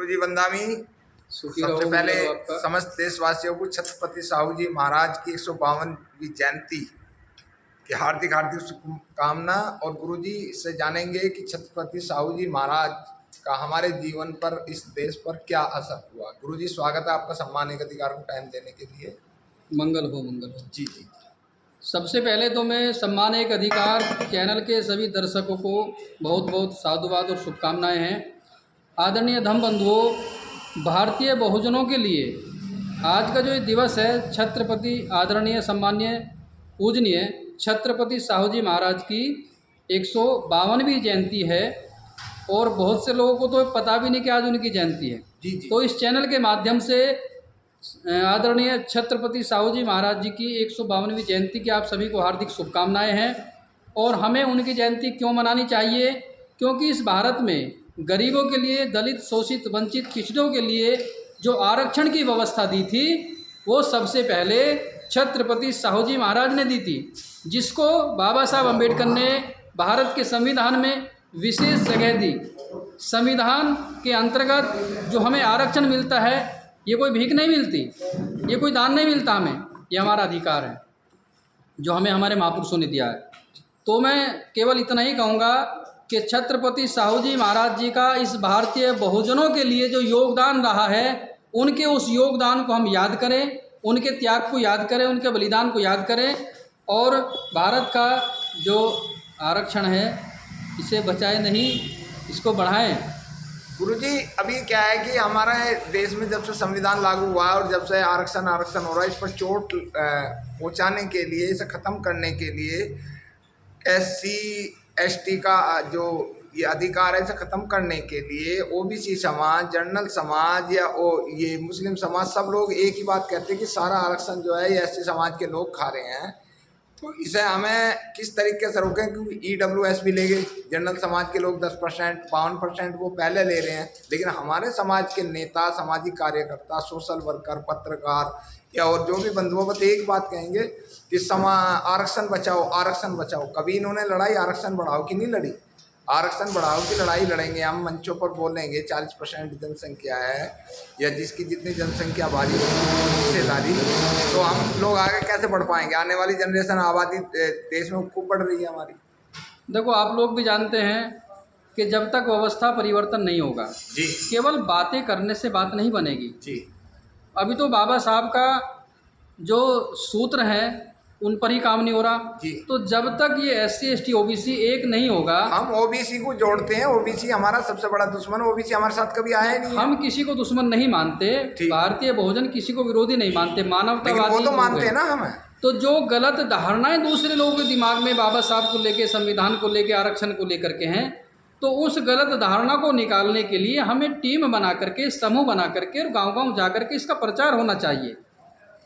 गुरु जी वंदामी। सबसे पहले समस्त देशवासियों को छत्रपति साहू जी महाराज की 152वीं जयंती की हार्दिक हार्दिक शुभकामना। और गुरु जी से जानेंगे कि छत्रपति साहू जी महाराज का हमारे जीवन पर, इस देश पर क्या असर हुआ। गुरु जी स्वागत है आपका सम्मान एक अधिकार को टाइम देने के लिए। मंगल हो, मंगल हो। जी जी। सबसे पहले तो मैं सम्मान एक अधिकार चैनल के सभी दर्शकों को बहुत बहुत साधुवाद और शुभकामनाएं हैं। आदरणीय धम्म बंधुओं, भारतीय बहुजनों के लिए आज का जो ये दिवस है, छत्रपति आदरणीय सम्मान्य पूजनीय छत्रपति साहू जी महाराज की 152वीं जयंती है। और बहुत से लोगों को तो पता भी नहीं कि आज उनकी जयंती है। जी जी। तो इस चैनल के माध्यम से आदरणीय छत्रपति साहू जी महाराज जी की 152वीं जयंती की आप सभी को हार्दिक शुभकामनाएं हैं। और हमें उनकी जयंती क्यों मनानी चाहिए? क्योंकि इस भारत में गरीबों के लिए, दलित, शोषित, वंचित, पिछड़ों के लिए जो आरक्षण की व्यवस्था दी थी वो सबसे पहले छत्रपति साहू जी महाराज ने दी थी, जिसको बाबा साहब अम्बेडकर ने भारत के संविधान में विशेष जगह दी। संविधान के अंतर्गत जो हमें आरक्षण मिलता है, ये कोई भीख नहीं मिलती, ये कोई दान नहीं मिलता, हमें ये हमारा अधिकार है जो हमें हमारे महापुरुषों ने दिया है। तो मैं केवल इतना ही कहूँगा कि छत्रपति साहू जी महाराज जी का इस भारतीय बहुजनों के लिए जो योगदान रहा है, उनके उस योगदान को हम याद करें, उनके त्याग को याद करें, उनके बलिदान को याद करें और भारत का जो आरक्षण है इसे बचाए नहीं, इसको बढ़ाएं। गुरुजी, अभी क्या है कि हमारे देश में जब से संविधान लागू हुआ है और जब से आरक्षण हो रहा है, इस पर चोट पहुंचाने के लिए, इसे ख़त्म करने के लिए SC ST का जो ये अधिकार है, इसे ख़त्म करने के लिए OBC समाज, जनरल समाज या ये मुस्लिम समाज, सब लोग एक ही बात कहते हैं कि सारा आरक्षण जो है ये SC समाज के लोग खा रहे हैं। तो इसे हमें किस तरीके से रोकें? क्योंकि EWS भी ले गए, जनरल समाज के लोग 10%, 52% वो पहले ले रहे हैं, लेकिन हमारे समाज के नेता, सामाजिक कार्यकर्ता, सोशल वर्कर, पत्रकार या और जो भी बंधुओं बस एक बात कहेंगे कि आरक्षण बचाओ, आरक्षण बचाओ। कभी इन्होंने लड़ाई आरक्षण बढ़ाओ की नहीं लड़ी। आरक्षण बढ़ाओ की लड़ाई लड़ेंगे हम, मंचों पर बोलेंगे 40% जनसंख्या है या जिसकी जितनी जनसंख्या भारी हिस्सेदारी, तो हम लोग आगे कैसे बढ़ पाएंगे? आने वाली जनरेशन, आबादी देश में खूब बढ़ रही है हमारी। देखो, आप लोग भी जानते हैं कि जब तक व्यवस्था परिवर्तन नहीं होगा जी, केवल बातें करने से बात नहीं बनेगी जी। अभी तो बाबा साहब का जो सूत्र है उन पर ही काम नहीं हो रहा जी। तो जब तक ये SC ST OBC एक नहीं होगा, हम OBC को जोड़ते हैं, OBC हमारा सबसे बड़ा दुश्मन, OBC हमारे साथ कभी आया नहीं। हम किसी को दुश्मन नहीं मानते, भारतीय बहुजन किसी को विरोधी नहीं मानते, मानवतावादी वो तो मानते हैं ना हमें। तो जो गलत धारणाएं दूसरे लोगों के दिमाग में बाबा साहब को लेके, संविधान को लेके, आरक्षण को लेकर के हैं, तो उस गलत धारणा को निकालने के लिए हमें टीम बना करके, समूह बना करके और गाँव-गाँव जा करके इसका प्रचार होना चाहिए।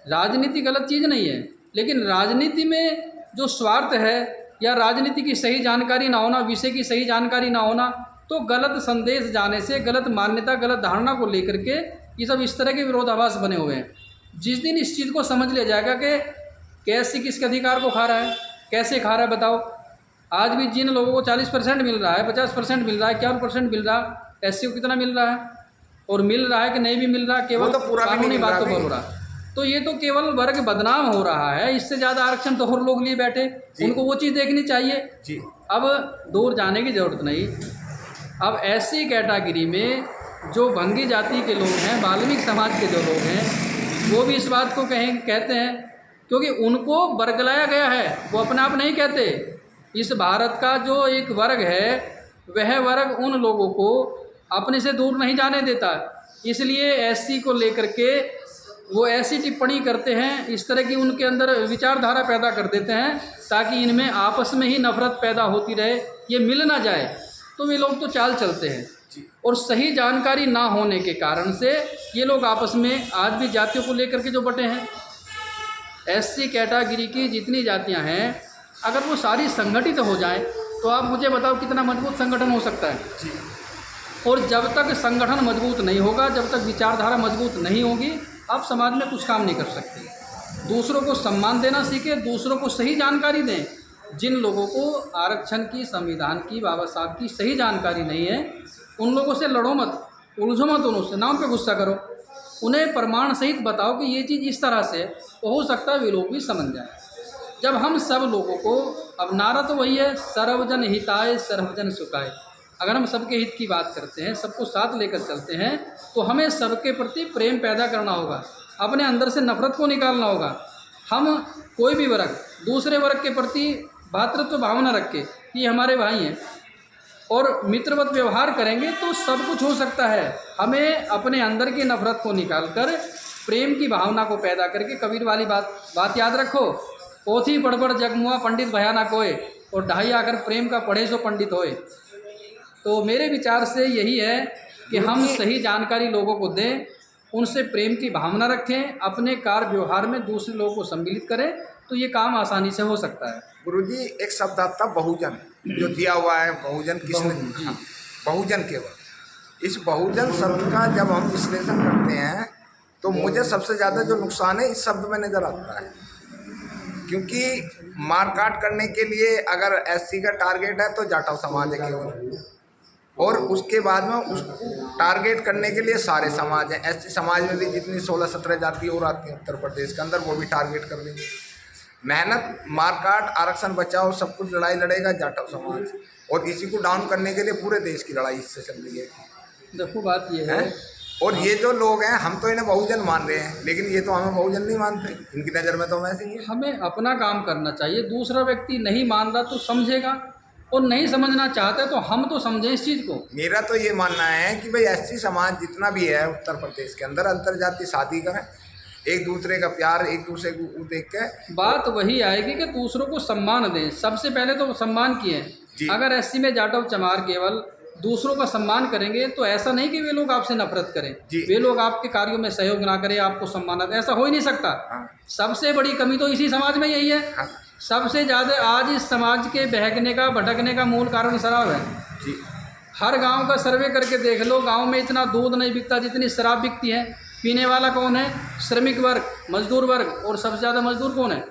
राजनीति गलत चीज़ नहीं है, लेकिन राजनीति में जो स्वार्थ है या राजनीति की सही जानकारी ना होना, विषय की सही जानकारी ना होना, तो गलत संदेश जाने से, गलत मान्यता, गलत धारणा को लेकर के ये सब इस तरह के विरोधाभास बने हुए हैं। जिस दिन इस चीज़ को समझ लिया जाएगा कि कैसे किसके अधिकार को खा रहा है, कैसे खा रहा है, बताओ। आज भी जिन लोगों को 40% मिल रहा है, 50% मिल रहा है, 51% मिल रहा है, SC को कितना मिल रहा है और मिल रहा है कि नहीं भी मिल रहा, केवल कानूनी बातों पर हो रहा है। तो ये तो केवल वर्ग बदनाम हो रहा है, इससे ज़्यादा आरक्षण तो और लोग लिए बैठे, उनको वो चीज़ देखनी चाहिए जी। अब दूर जाने की ज़रूरत नहीं। अब SC कैटेगरी में जो भंगी जाति के लोग हैं, वाल्मीकि समाज के जो लोग हैं, वो भी इस बात को कहते हैं, क्योंकि उनको वर्गलाया गया है, वो अपने आप नहीं कहते। इस भारत का जो एक वर्ग है, वह वर्ग उन लोगों को अपने से दूर नहीं जाने देता, इसलिए SC को लेकर के वो ऐसी टिप्पणी करते हैं, इस तरह की उनके अंदर विचारधारा पैदा कर देते हैं ताकि इनमें आपस में ही नफरत पैदा होती रहे, ये मिल ना जाए। तो वे लोग तो चाल चलते हैं और सही जानकारी ना होने के कारण से ये लोग आपस में आज भी जातियों को लेकर के जो बटे हैं। SC कैटेगरी की जितनी जातियां हैं, अगर वो सारी संगठित हो जाएं तो आप मुझे बताओ कितना मजबूत संगठन हो सकता है जी। और जब तक संगठन मजबूत नहीं होगा, जब तक विचारधारा मजबूत नहीं होगी, आप समाज में कुछ काम नहीं कर सकते। दूसरों को सम्मान देना सीखें, दूसरों को सही जानकारी दें। जिन लोगों को आरक्षण की, संविधान की, बाबा साहब की सही जानकारी नहीं है, उन लोगों से लड़ो मत, उलझो मत उनसे, नाम पे गुस्सा करो, उन्हें प्रमाण सहित बताओ कि ये चीज़ इस तरह से है, तो हो सकता है वे लोग भी समझ जाएं। जब हम सब लोगों को, अब नारा तो वही है, सर्वजन हिताय सर्वजन सुखाय। अगर हम सबके हित की बात करते हैं, सबको साथ लेकर चलते हैं, तो हमें सबके प्रति प्रेम पैदा करना होगा, अपने अंदर से नफरत को निकालना होगा। हम कोई भी वर्ग दूसरे वर्ग के प्रति भातृत्व भावना रखे कि ये हमारे भाई हैं और मित्रवत व्यवहार करेंगे तो सब कुछ हो सकता है। हमें अपने अंदर की नफरत को निकालकर प्रेम की भावना को पैदा करके, कबीर वाली बात याद रखो, पोथी पढ़ जगमुआ पंडित भया ना कोय, और ढाई आकर प्रेम का पढ़े सो पंडित होए। तो मेरे विचार से यही है कि हम सही जानकारी लोगों को दें, उनसे प्रेम की भावना रखें, अपने कार्य व्यवहार में दूसरे लोगों को सम्मिलित करें, तो ये काम आसानी से हो सकता है। गुरुजी, एक शब्द आता बहुजन जो दिया हुआ है, बहुजन किसने? बहुजन केवल। इस बहुजन शब्द का जब हम विश्लेषण करते हैं तो मुझे सबसे ज़्यादा जो नुकसान है इस शब्द में नज़र आता है, क्योंकि मारकाट करने के लिए अगर एससी का टारगेट है तो जाटव समाज है केवल, और उसके बाद में उसको टारगेट करने के लिए सारे समाज हैं। एससी समाज में भी जितनी 16-17 जाति और आती हैं उत्तर प्रदेश के अंदर, वो भी टारगेट कर देंगे। मेहनत, मारकाट, आरक्षण बचाओ, सब कुछ लड़ाई लड़ेगा जाटव समाज, और इसी को डाउन करने के लिए पूरे देश की लड़ाई इससे चल रही है। देखो बात ये है, और ये जो लोग हैं, हम तो इन्हें बहुजन मान रहे हैं, लेकिन ये तो हमें बहुजन नहीं मानते, इनकी नज़र में तो हम ऐसे ही हैं। हमें अपना काम करना चाहिए, दूसरा व्यक्ति नहीं मान रहा तो समझेगा, और नहीं समझना चाहते तो हम तो समझें इस चीज़ को। मेरा तो ये मानना है कि भाई एससी समाज जितना भी है उत्तर प्रदेश के अंदर, अंतर्जातीय शादी करें, एक दूसरे का प्यार, एक दूसरे को देख के बात वही आएगी कि दूसरों को सम्मान दें। सबसे पहले तो सम्मान किए। अगर एससी में जाटव चमार केवल दूसरों का सम्मान करेंगे तो ऐसा नहीं कि वे लोग आपसे नफरत करें, वे लोग आपके कार्यों में सहयोग ना करें, आपको सम्मान दें, ऐसा हो ही नहीं सकता। सबसे बड़ी कमी तो इसी समाज में यही है। सबसे ज़्यादा आज इस समाज के बहकने का, भटकने का मूल कारण शराब है। हर गांव का सर्वे करके देख लो, गांव में इतना दूध नहीं बिकता जितनी शराब बिकती है। पीने वाला कौन है? श्रमिक वर्ग, मजदूर वर्ग, और सबसे ज़्यादा मजदूर कौन है?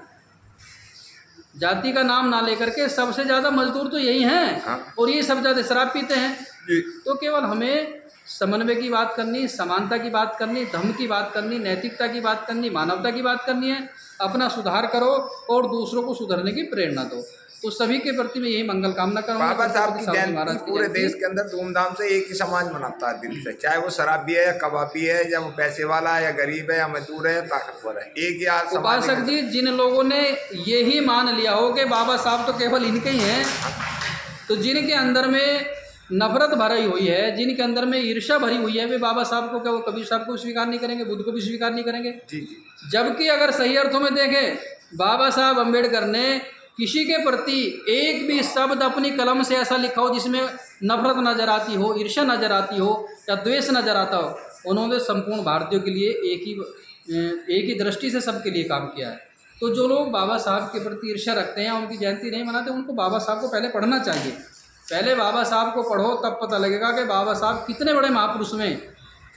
जाति का नाम ना लेकर के सबसे ज़्यादा मजदूर तो यही हैं, और ये सब ज़्यादा शराब पीते हैं। तो केवल हमें समन्वय की बात करनी, समानता की बात करनी, धर्म की बात करनी, नैतिकता की बात करनी, मानवता की बात करनी है। अपना सुधार करो और दूसरों को सुधरने की प्रेरणा दो। तो सभी के प्रति मैं यही मंगल कामना करूँगा। बाबा साहब की जयंती पूरे देश के अंदर धूमधाम से एक ही समाज मनाता है दिल से, चाहे वो शराबी है या कबाबी है, या वो पैसे वाला है या गरीब है या मजदूर है या ताकतवर है, एक ही आज। उपासक जी, जिन लोगों ने यही मान लिया हो कि बाबा साहब तो केवल इनके ही हैं, तो जिनके अंदर में नफरत भरी हुई है, जिनके अंदर में ईर्ष्या भरी हुई है, वे बाबा साहब को क्या, वो कबीर साहब को स्वीकार नहीं करेंगे, बुद्ध को भी स्वीकार नहीं करेंगे। जबकि अगर सही अर्थों में देखें, बाबा साहब अम्बेडकर ने किसी के प्रति एक भी शब्द अपनी कलम से ऐसा लिखा हो जिसमें नफरत नजर आती हो, ईर्ष्या नजर आती हो या द्वेष नजर आता हो। उन्होंने संपूर्ण भारतीयों के लिए एक ही दृष्टि से सबके लिए काम किया है। तो जो लोग बाबा साहब के प्रति ईर्ष्या रखते हैं, उनकी जयंती नहीं मनाते, उनको बाबा साहब को पहले पढ़ना चाहिए। पहले बाबा साहब को पढ़ो, तब पता लगेगा कि बाबा साहब कितने बड़े महापुरुष में।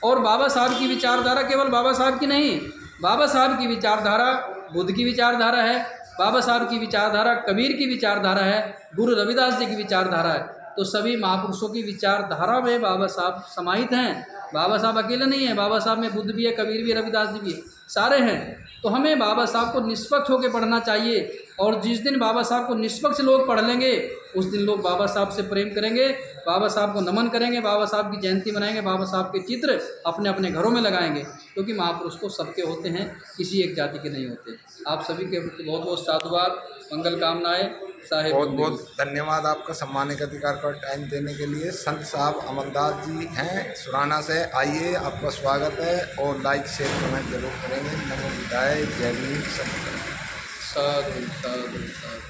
और बाबा साहब की विचारधारा केवल बाबा साहब की नहीं, बाबा साहब की विचारधारा बुद्ध की विचारधारा है, बाबा साहब की विचारधारा कबीर की विचारधारा है, गुरु रविदास जी की विचारधारा है। तो सभी महापुरुषों की विचारधारा में बाबा साहब समाहित हैं। बाबा साहब अकेले नहीं हैं, बाबा साहब में बुद्ध भी है, कबीर भी है, रविदास जी भी है, सारे हैं। तो हमें बाबा साहब को निष्पक्ष होकर पढ़ना चाहिए, और जिस दिन बाबा साहब को निष्पक्ष लोग पढ़ लेंगे उस दिन लोग बाबा साहब से प्रेम करेंगे, बाबा साहब को नमन करेंगे, बाबा साहब की जयंती मनाएंगे, बाबा साहब के चित्र अपने अपने घरों में लगाएंगे, क्योंकि महापुरुष तो सबके होते हैं, किसी एक जाति के नहीं होते। आप सभी के प्रति बहुत बहुत साधुवाद, मंगल कामनाएं साहेब। बहुत बहुत धन्यवाद आपका सम्मानित अधिकार का टाइम देने के लिए। संत साहब अमरदास जी हैं सुराना से, आइए, आपका स्वागत है, और लाइक शेयर कमेंट जरूर करेंगे। नमो बुद्धाय, जय भीम, सब साधु साधु साधु।